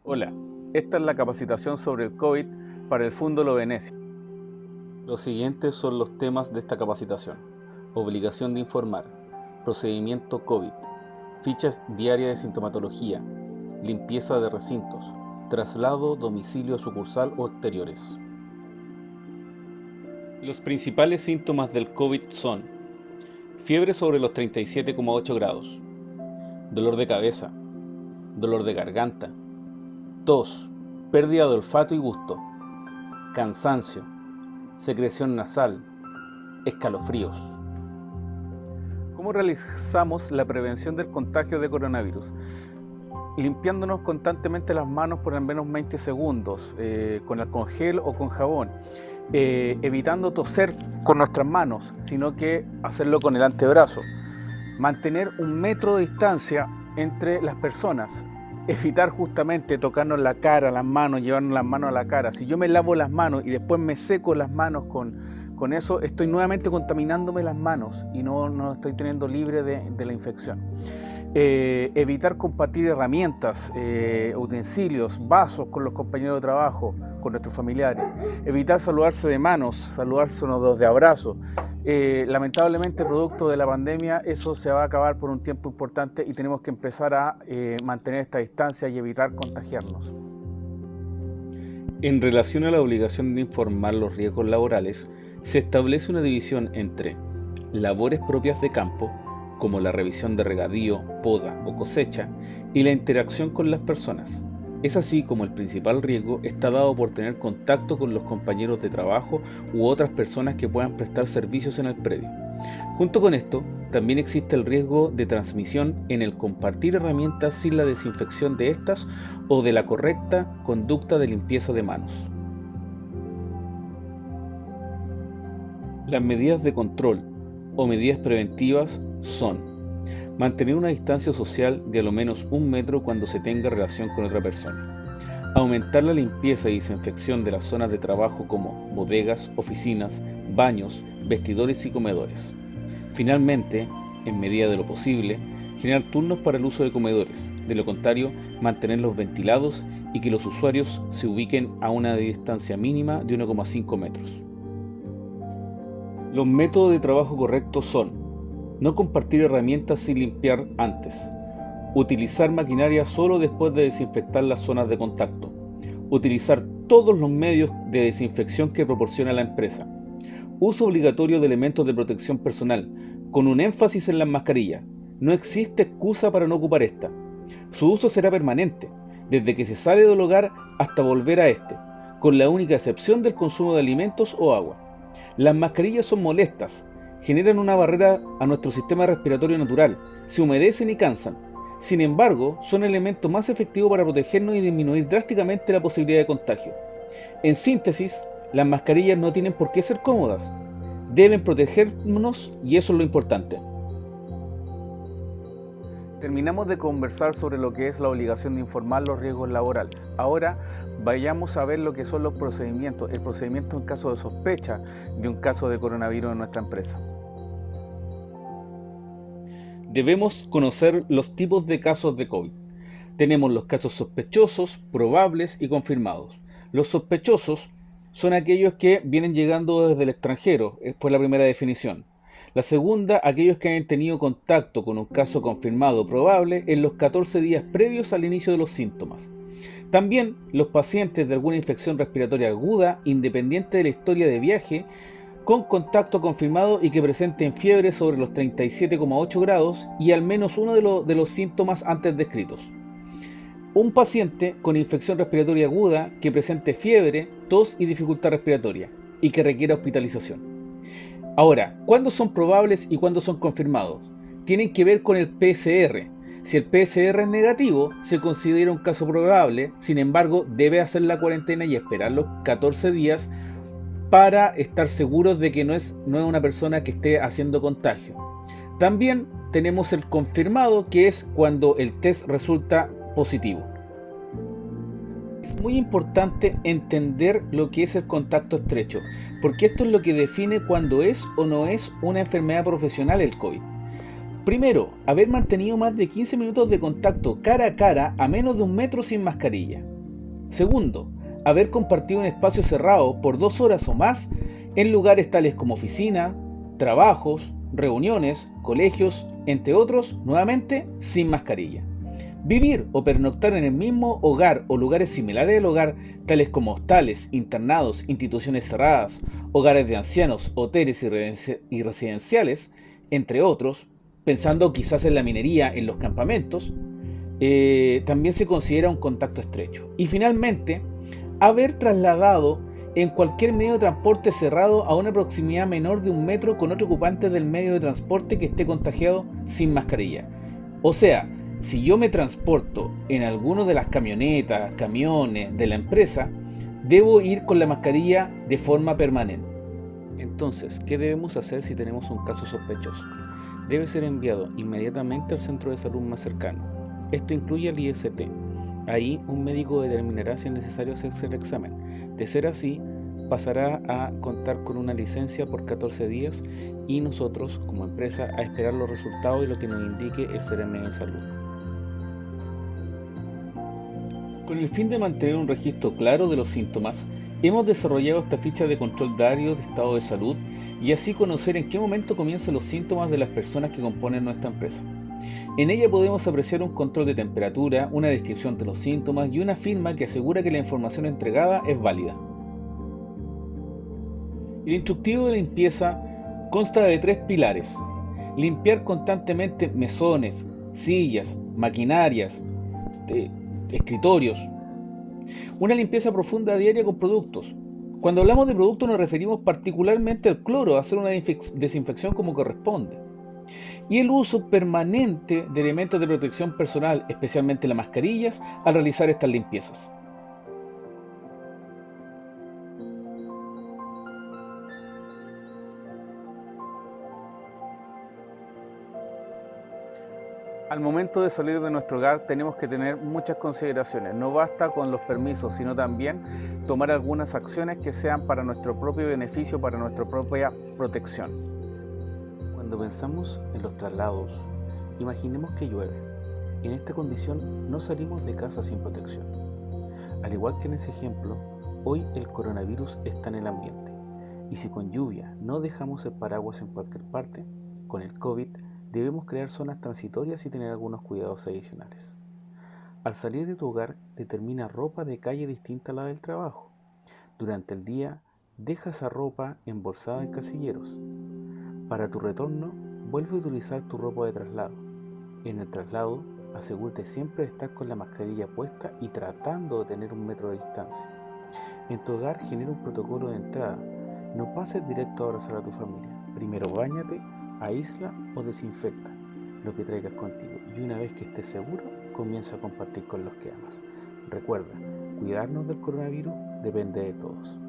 Hola, esta es la capacitación sobre el COVID para el Fúndolo Venecia. Los siguientes son los temas de esta capacitación: obligación de informar, procedimiento COVID, fichas diarias de sintomatología, limpieza de recintos, traslado, domicilio, sucursal o exteriores. Los principales síntomas del COVID son: fiebre sobre los 37,8 grados, dolor de cabeza, dolor de garganta, tos, pérdida de olfato y gusto, cansancio, secreción nasal, escalofríos. ¿Cómo realizamos la prevención del contagio de coronavirus? Limpiándonos constantemente las manos por al menos 20 segundos, con alcohol gel o con jabón, evitando toser con nuestras manos, sino que hacerlo con el antebrazo. Mantener 1 metro de distancia entre las personas. Evitar justamente tocarnos la cara, las manos, llevarnos las manos a la cara. Si yo me lavo las manos y después me seco las manos con eso, estoy nuevamente contaminándome las manos y no estoy teniendo libre de la infección. Evitar compartir herramientas, utensilios, vasos con los compañeros de trabajo, con nuestros familiares. Evitar saludarse de manos, saludársenos de abrazos. Lamentablemente, producto de la pandemia, eso se va a acabar por un tiempo importante y tenemos que empezar a mantener esta distancia y evitar contagiarnos. En relación a la obligación de informar los riesgos laborales, se establece una división entre labores propias de campo, como la revisión de regadío, poda o cosecha, y la interacción con las personas. Es así como el principal riesgo está dado por tener contacto con los compañeros de trabajo u otras personas que puedan prestar servicios en el predio. Junto con esto, también existe el riesgo de transmisión en el compartir herramientas sin la desinfección de estas o de la correcta conducta de limpieza de manos. Las medidas de control o medidas preventivas son: mantener una distancia social de a lo menos 1 metro cuando se tenga relación con otra persona. Aumentar la limpieza y desinfección de las zonas de trabajo como bodegas, oficinas, baños, vestidores y comedores. Finalmente, en medida de lo posible, generar turnos para el uso de comedores. De lo contrario, mantenerlos ventilados y que los usuarios se ubiquen a una distancia mínima de 1,5 metros. Los métodos de trabajo correctos son: no compartir herramientas sin limpiar antes. Utilizar maquinaria solo después de desinfectar las zonas de contacto. Utilizar todos los medios de desinfección que proporciona la empresa. Uso obligatorio de elementos de protección personal, con un énfasis en las mascarillas. No existe excusa para no ocupar esta. Su uso será permanente, desde que se sale del hogar hasta volver a este, con la única excepción del consumo de alimentos o agua. Las mascarillas son molestas, generan una barrera a nuestro sistema respiratorio natural, se humedecen y cansan. Sin embargo, son el elemento más efectivo para protegernos y disminuir drásticamente la posibilidad de contagio. En síntesis, las mascarillas no tienen por qué ser cómodas, deben protegernos y eso es lo importante. Terminamos de conversar sobre lo que es la obligación de informar los riesgos laborales. Ahora vayamos a ver lo que son los procedimientos, el procedimiento en caso de sospecha de un caso de coronavirus en nuestra empresa. Debemos conocer los tipos de casos de COVID. Tenemos los casos sospechosos, probables y confirmados. Los sospechosos son aquellos que vienen llegando desde el extranjero, fue la primera definición. La segunda, aquellos que han tenido contacto con un caso confirmado o probable en los 14 días previos al inicio de los síntomas. También los pacientes de alguna infección respiratoria aguda, independiente de la historia de viaje, con contacto confirmado y que presenten fiebre sobre los 37,8 grados y al menos uno de los síntomas antes descritos. Un paciente con infección respiratoria aguda que presente fiebre, tos y dificultad respiratoria y que requiera hospitalización. Ahora, ¿cuándo son probables y cuándo son confirmados? Tienen que ver con el PCR. Si el PCR es negativo, se considera un caso probable, sin embargo, debe hacer la cuarentena y esperar los 14 días para estar seguros de que no es una persona que esté haciendo contagio. También tenemos el confirmado, que es cuando el test resulta positivo. Es muy importante entender lo que es el contacto estrecho, porque esto es lo que define cuando es o no es una enfermedad profesional el COVID. Primero, haber mantenido más de 15 minutos de contacto cara a cara a menos de 1 metro sin mascarilla. Segundo, haber compartido un espacio cerrado por 2 horas o más en lugares tales como oficina, trabajos, reuniones, colegios, entre otros, nuevamente sin mascarilla. Vivir o pernoctar en el mismo hogar o lugares similares al hogar, tales como hostales, internados, instituciones cerradas, hogares de ancianos, hoteles y residenciales, entre otros, pensando quizás en la minería, en los campamentos, también se considera un contacto estrecho. Y finalmente, haber trasladado en cualquier medio de transporte cerrado a una proximidad menor de 1 metro con otro ocupante del medio de transporte que esté contagiado sin mascarilla. O sea, si yo me transporto en alguno de las camionetas, camiones de la empresa, debo ir con la mascarilla de forma permanente. Entonces, ¿qué debemos hacer si tenemos un caso sospechoso? Debe ser enviado inmediatamente al centro de salud más cercano. Esto incluye el IST. Ahí un médico determinará si es necesario hacerse el examen. De ser así, pasará a contar con una licencia por 14 días y nosotros, como empresa, a esperar los resultados y lo que nos indique el CRM de salud. Con el fin de mantener un registro claro de los síntomas, hemos desarrollado esta ficha de control diario de estado de salud y así conocer en qué momento comienzan los síntomas de las personas que componen nuestra empresa. En ella podemos apreciar un control de temperatura, una descripción de los síntomas y una firma que asegura que la información entregada es válida. El instructivo de limpieza consta de 3 pilares: limpiar constantemente mesones, sillas, maquinarias, escritorios. Una limpieza profunda diaria con productos. Cuando hablamos de productos nos referimos particularmente al cloro, a hacer una desinfección como corresponde. Y el uso permanente de elementos de protección personal, especialmente las mascarillas, al realizar estas limpiezas. Al momento de salir de nuestro hogar tenemos que tener muchas consideraciones. No basta con los permisos, sino también tomar algunas acciones que sean para nuestro propio beneficio, para nuestra propia protección. Cuando pensamos en los traslados, imaginemos que llueve. En esta condición no salimos de casa sin protección. Al igual que en ese ejemplo, hoy el coronavirus está en el ambiente. Y si con lluvia no dejamos el paraguas en cualquier parte, con el COVID debemos crear zonas transitorias y tener algunos cuidados adicionales. Al salir de tu hogar, determina ropa de calle distinta a la del trabajo. Durante el día, deja esa ropa embolsada en casilleros. Para tu retorno, vuelve a utilizar tu ropa de traslado. En el traslado, asegúrate siempre de estar con la mascarilla puesta y tratando de tener 1 metro de distancia. En tu hogar genera un protocolo de entrada. No pases directo a abrazar a tu familia. Primero báñate, aísla o desinfecta lo que traigas contigo. Y una vez que estés seguro, comienza a compartir con los que amas. Recuerda, cuidarnos del coronavirus depende de todos.